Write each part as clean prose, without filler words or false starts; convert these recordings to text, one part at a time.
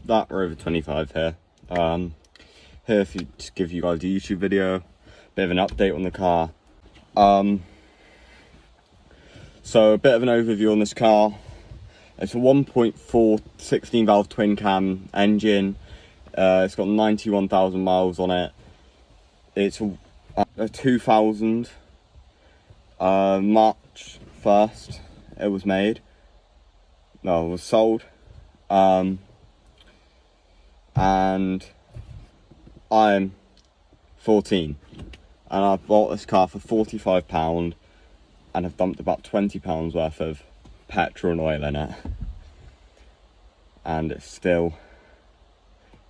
that Rover 25 here. Here to give you guys a YouTube video, bit of an update on the car. So a bit of an overview on this car. It's a 1.4 16 valve twin cam engine. It's got 91,000 miles on it. It's a 2000, March 1st it was made. No, it was sold. And I'm 14 and I bought this car for £45 and have dumped about £20 worth of petrol and oil in it, and it's still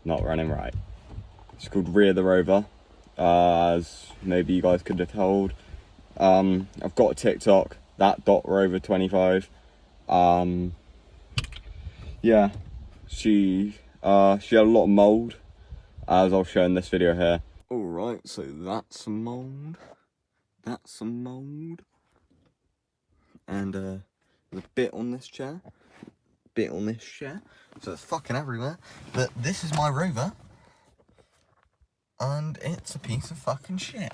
not running right. It's called Rear the Rover, as maybe you guys could have told. I've got a TikTok, that.rover25. Yeah, she had a lot of mold, as I'll show in this video here. Alright, so that's some mold. That's some mold. And there's a bit on this chair. Bit on this chair. So it's fucking everywhere. But this is my Rover. And it's a piece of fucking shit.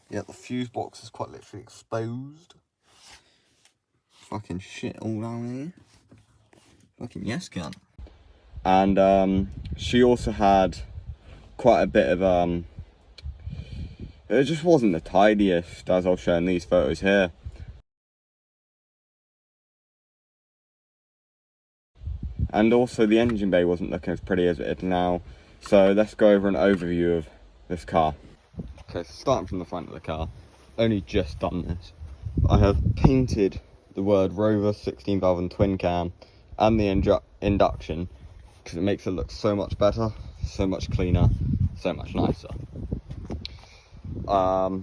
Yeah, the fuse box is quite literally exposed. Fucking shit all down here. Fucking yes, gun. And she also had quite a bit of it just wasn't the tidiest, as I'll show in these photos here. And also the engine bay wasn't looking as pretty as it is now. So let's go over an overview of this car. Okay, so starting from the front of the car, only just done this. I have painted the word Rover 16 valve and twin cam and the induction, because it makes it look so much better, so much cleaner, so much nicer. I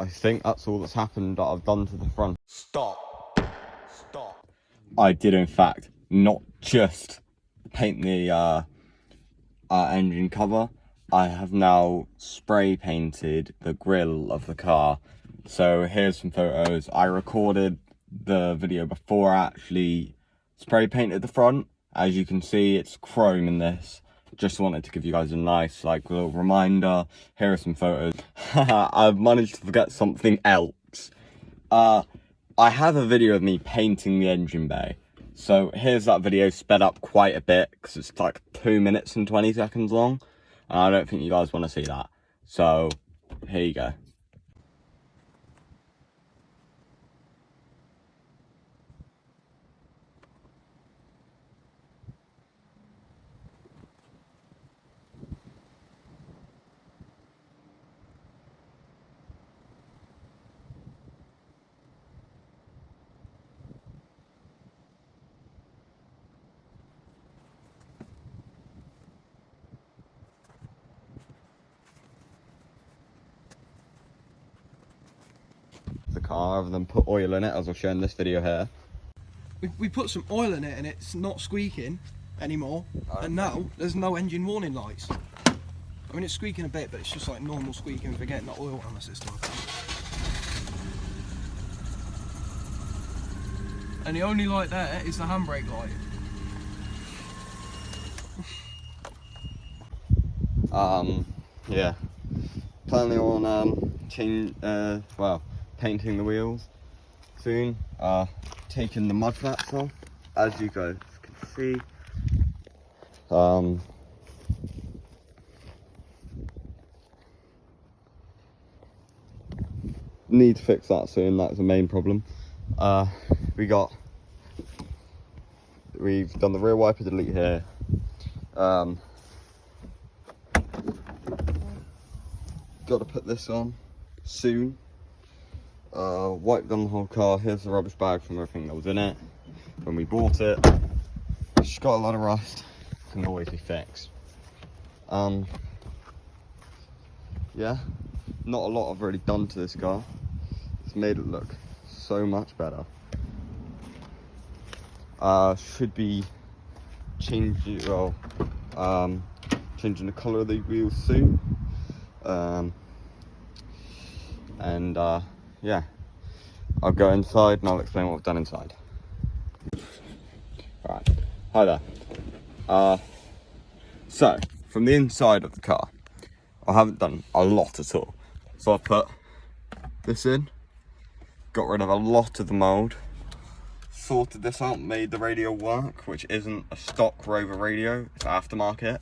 think that's all that's happened that I've done to the front. Stop. I did in fact not just paint the engine cover. I have now spray painted the grille of the car. So here's some photos. I recorded the video before I actually spray painted the front. As you can see, it's chrome in this. Just wanted to give you guys a nice little reminder. Here are some photos. I've managed to forget something else. I have a video of me painting the engine bay. So here's that video sped up quite a bit, because it's like 2 minutes and 20 seconds long. And I don't think you guys want to see that. So here you go. The car rather than put oil in it, as I'll show in this video here. We put some oil in it and it's not squeaking anymore, and now there's no engine warning lights. I mean, it's squeaking a bit, but it's just like normal squeaking if we're getting the oil on the system. And the only light there is the handbrake light. Yeah, planning on painting the wheels soon. Taking the mud flaps off, as you guys can see. Need to fix that soon. That's the main problem. We've done the rear wiper delete here. Got to put this on soon. Wiped down the whole car. Here's the rubbish bag from everything that was in it when we bought it. It's got a lot of rust, can always be fixed. Yeah, not a lot I've really done to this car. It's made it look so much better. Should be changing the colour of the wheels soon. Yeah, I'll go inside and I'll explain what I've done inside. Alright, hi there. So, from the inside of the car, I haven't done a lot at all. So I put this in, got rid of a lot of the mould, sorted this out, made the radio work, which isn't a stock Rover radio, it's aftermarket.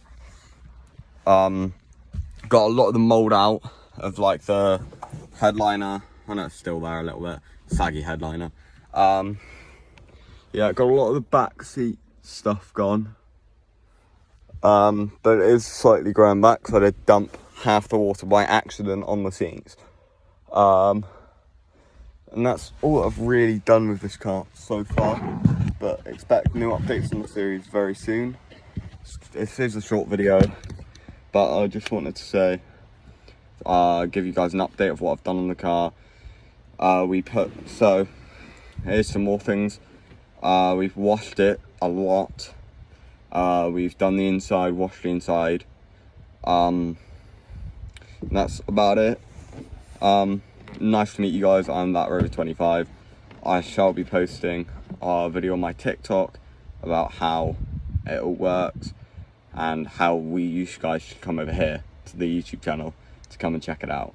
Got a lot of the mould out of like the headliner. I know it's still there a little bit, saggy headliner. Yeah, got a lot of the back seat stuff gone. But it is slightly grown back, so I did dump half the water by accident on the seats. And that's all I've really done with this car so far, but expect new updates on the series very soon. This is a short video, but I just wanted to say, give you guys an update of what I've done on the car. So here's some more things. We've washed it a lot. We've done the inside, washed the inside. And that's about it. Nice to meet you guys. I'm that Rover 25. I shall be posting a video on my TikTok about how it all works and how you guys should come over here to the YouTube channel to come and check it out.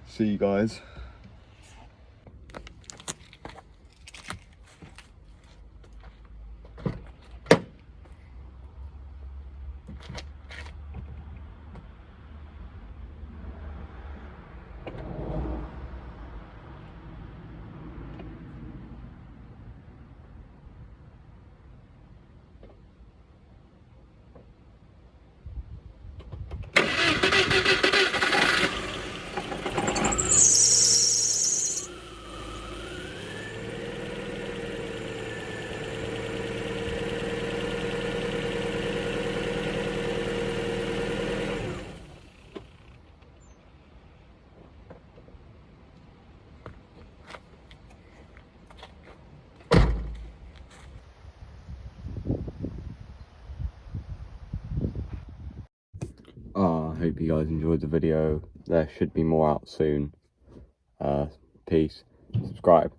See you guys. I hope you guys enjoyed the video. There should be more out soon. Peace. Subscribe.